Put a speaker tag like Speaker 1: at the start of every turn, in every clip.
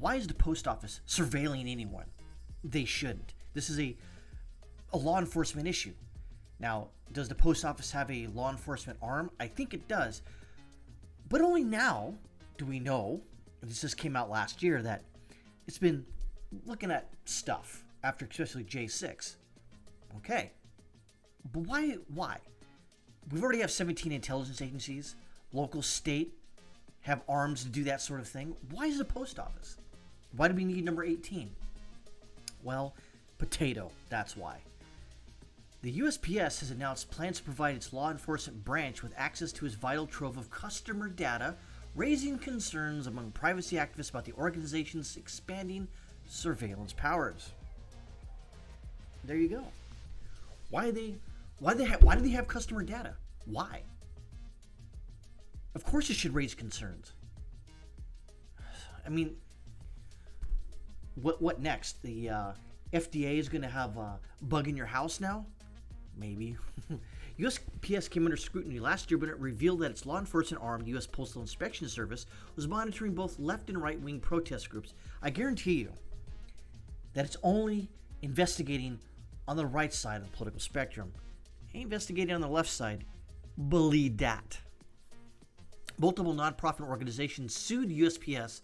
Speaker 1: why is the post office surveilling anyone? They shouldn't. This is a law enforcement issue. Now, does the post office have a law enforcement arm? I think it does. But only now do we know, this just came out last year, that it's been looking at stuff after especially J6. Okay. But why? We've already have 17 intelligence agencies, local, state, have arms to do that sort of thing. Why is the post office? Why do we need number 18? Well, potato, that's why. The USPS has announced plans to provide its law enforcement branch with access to its vital trove of customer data, raising concerns among privacy activists about the organization's expanding surveillance powers. There you go. Why do they have customer data? Why? Of course it should raise concerns. I mean, what next? The FDA is going to have a bug in your house now? Maybe. USPS came under scrutiny last year when it revealed that its law enforcement arm, the U.S. Postal Inspection Service, was monitoring both left and right-wing protest groups. I guarantee you that it's only investigating on the right side of the political spectrum. Ain't investigating on the left side. Believe that. Multiple nonprofit organizations sued USPS,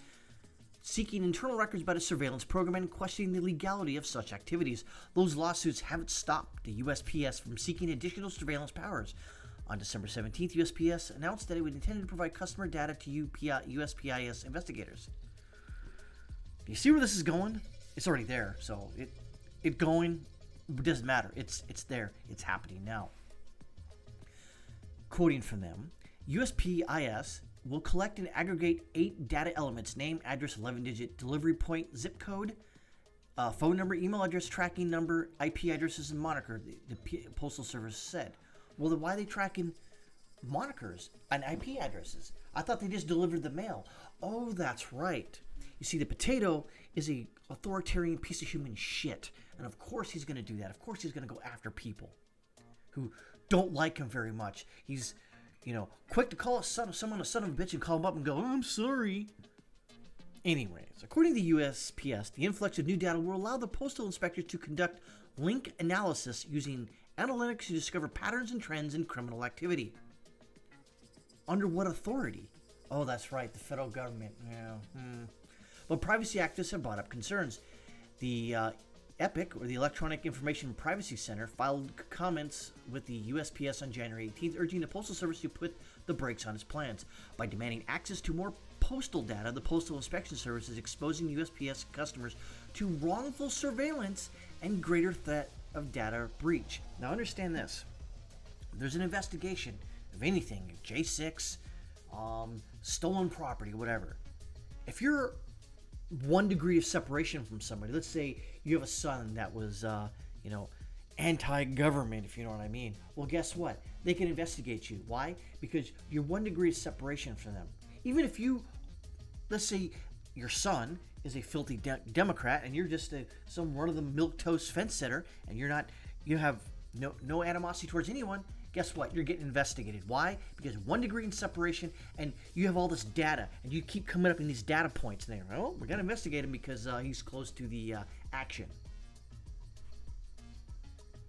Speaker 1: seeking internal records about its surveillance program and questioning the legality of such activities. Those lawsuits haven't stopped the USPS from seeking additional surveillance powers. On December 17th, USPS announced that it would intend to provide customer data to USPIS investigators. Do you see where this is going? It's already there, so it going, it doesn't matter. It's there. It's happening now. Quoting from them, USPIS will collect and aggregate 8 data elements: name, address, 11-digit delivery point, zip code, phone number, email address, tracking number, IP addresses, and moniker, the Postal Service said. Well, then why are they tracking monikers and IP addresses? I thought they just delivered the mail. Oh, that's right. You see, the potato is a authoritarian piece of human shit. And of course he's going to do that. Of course he's going to go after people who don't like him very much. He's, quick to call someone a son of a bitch and call him up and go, "Oh, I'm sorry." Anyways, according to the USPS, the influx of new data will allow the postal inspectors to conduct link analysis using analytics to discover patterns and trends in criminal activity. Under what authority? Oh, that's right, the federal government. Yeah. But privacy activists have brought up concerns. The EPIC, or the Electronic Information Privacy Center, filed comments with the USPS on January 18th, urging the Postal Service to put the brakes on its plans. By demanding access to more postal data, the Postal Inspection Service is exposing USPS customers to wrongful surveillance and greater threat of data breach. Now understand this. There's an investigation of anything, J6, stolen property, whatever. If you're 1 degree of separation from somebody, let's say you have a son that was, anti-government, if you know what I mean. Well, guess what? They can investigate you. Why? Because you're 1 degree of separation from them. Even if you, let's say your son is a filthy Democrat and you're just some run-of-the-milk toast fence sitter and you have no animosity towards anyone, guess what? You're getting investigated. Why? Because 1 degree in separation, and you have all this data, and you keep coming up in these data points. And they're, we're going to investigate him because he's close to the action.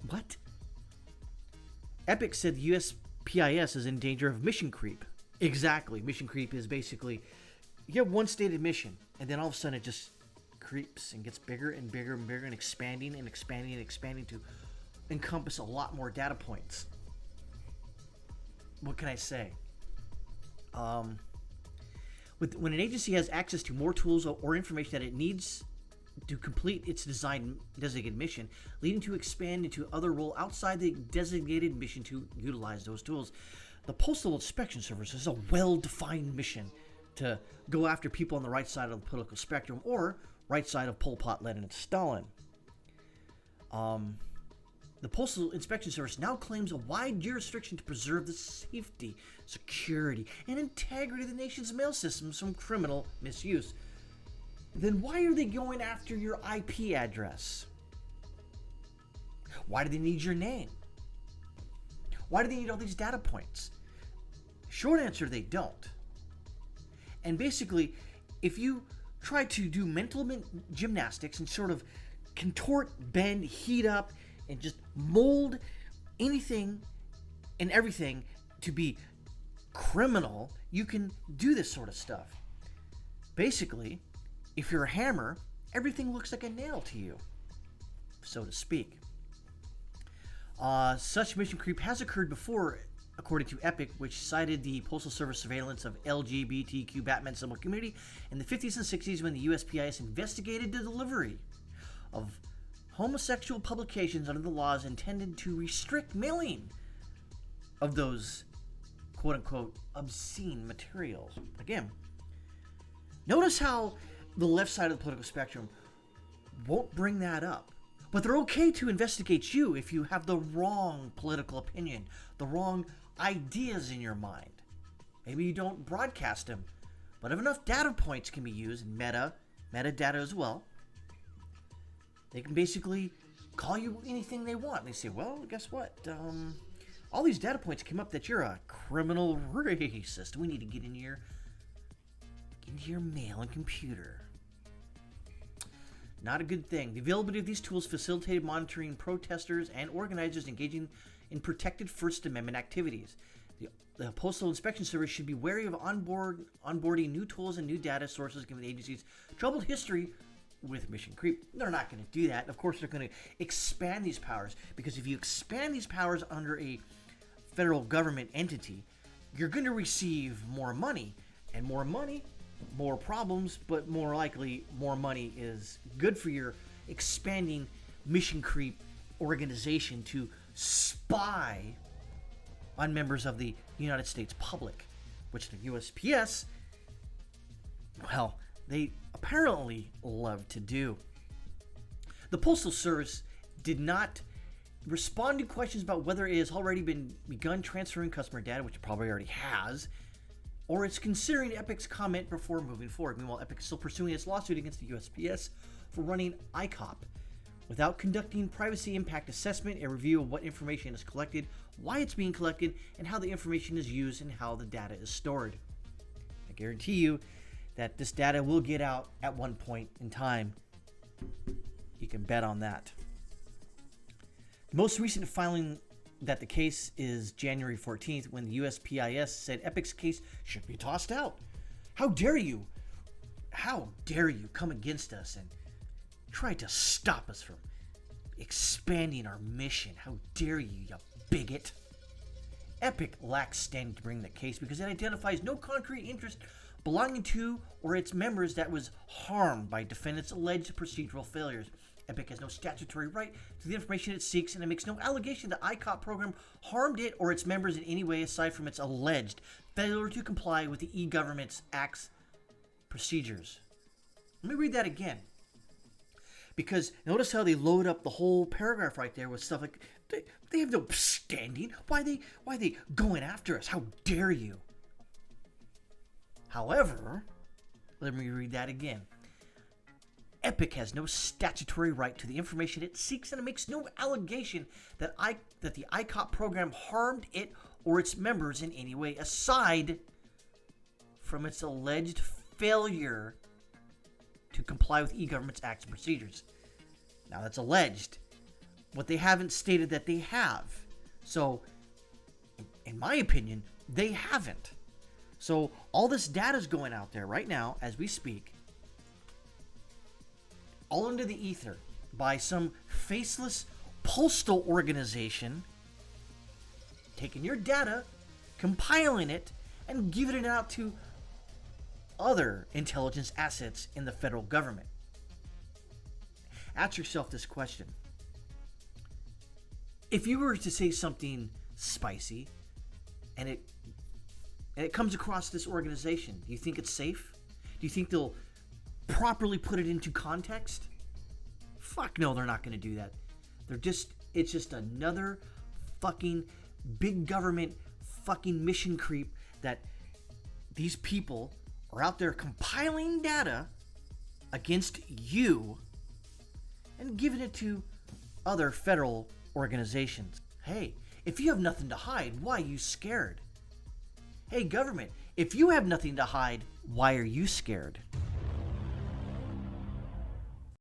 Speaker 1: What? EPIC said the USPIS is in danger of mission creep. Exactly. Mission creep is basically, you have one stated mission, and then all of a sudden it just creeps and gets bigger and bigger and bigger and expanding to encompass a lot more data points. What can I say? When an agency has access to more tools or information that it needs to complete its designated mission, leading to expand into other role outside the designated mission to utilize those tools, the Postal Inspection Service has a well-defined mission to go after people on the right side of the political spectrum or right side of Pol Pot, Lenin, and Stalin. The Postal Inspection Service now claims a wide jurisdiction to preserve the safety, security, and integrity of the nation's mail systems from criminal misuse. Then why are they going after your IP address? Why do they need your name? Why do they need all these data points? Short answer, they don't. And basically, if you try to do mental gymnastics and sort of contort, bend, heat up, and just mold anything and everything to be criminal, you can do this sort of stuff. Basically, if you're a hammer, everything looks like a nail to you, so to speak. Such mission creep has occurred before, according to Epic, which cited the Postal Service surveillance of LGBTQ Batman symbol community in the 50s and 60s when the USPIS investigated the delivery of homosexual publications under the laws intended to restrict mailing of those quote-unquote obscene materials. Again, notice how the left side of the political spectrum won't bring that up. But they're okay to investigate you if you have the wrong political opinion, the wrong ideas in your mind. Maybe you don't broadcast them, but if enough data points can be used, and metadata as well, they can basically call you anything they want. And they say, well, guess what? All these data points came up that you're a criminal racist. We need to get into your mail and computer. Not a good thing. The availability of these tools facilitated monitoring protesters and organizers engaging in protected First Amendment activities. The Postal Inspection Service should be wary of onboarding new tools and new data sources given the agency's troubled history with mission creep. They're not going to do that. Of course, they're going to expand these powers, because if you expand these powers under a federal government entity, you're going to receive more money, and more money, more problems, but more likely more money is good for your expanding mission creep organization to spy on members of the United States public, which the USPS, well, they apparently love to do. The Postal Service did not respond to questions about whether it has already begun transferring customer data, which it probably already has, or it's considering Epic's comment before moving forward. Meanwhile, Epic is still pursuing its lawsuit against the USPS for running ICOP without conducting privacy impact assessment, a review of what information is collected, why it's being collected, and how the information is used and how the data is stored. I guarantee you that this data will get out at one point in time. You can bet on that. The most recent filing that the case is January 14th, when the USPIS said Epic's case should be tossed out. How dare you come against us and try to stop us from expanding our mission? How dare you bigot? Epic lacks standing to bring the case because it identifies no concrete interest belonging to or its members that was harmed by defendants' alleged procedural failures. Epic has no statutory right to the information it seeks, and it makes no allegation that the ICOP program harmed it or its members in any way aside from its alleged failure to comply with the e-Government's Act's procedures. Let me read that again, because notice how they load up the whole paragraph right there with stuff like, they have no standing. Why are they going after us? How dare you? However, let me read that again. Epic has no statutory right to the information it seeks, and it makes no allegation that the ICOP program harmed it or its members in any way aside from its alleged failure to comply with e-Government's Acts and procedures. Now, that's alleged. What they haven't stated that they have. So, in my opinion, they haven't. So, all this data is going out there right now as we speak, all into the ether by some faceless postal organization taking your data, compiling it, and giving it out to other intelligence assets in the federal government. Ask yourself this question. If you were to say something spicy and it comes across this organization, do you think it's safe? Do you think they'll properly put it into context? Fuck no, they're not going to do that. It's just another fucking big government fucking mission creep that these people are out there compiling data against you and giving it to other federal organizations. Hey, if you have nothing to hide, why are you scared? Hey, government, if you have nothing to hide, why are you scared?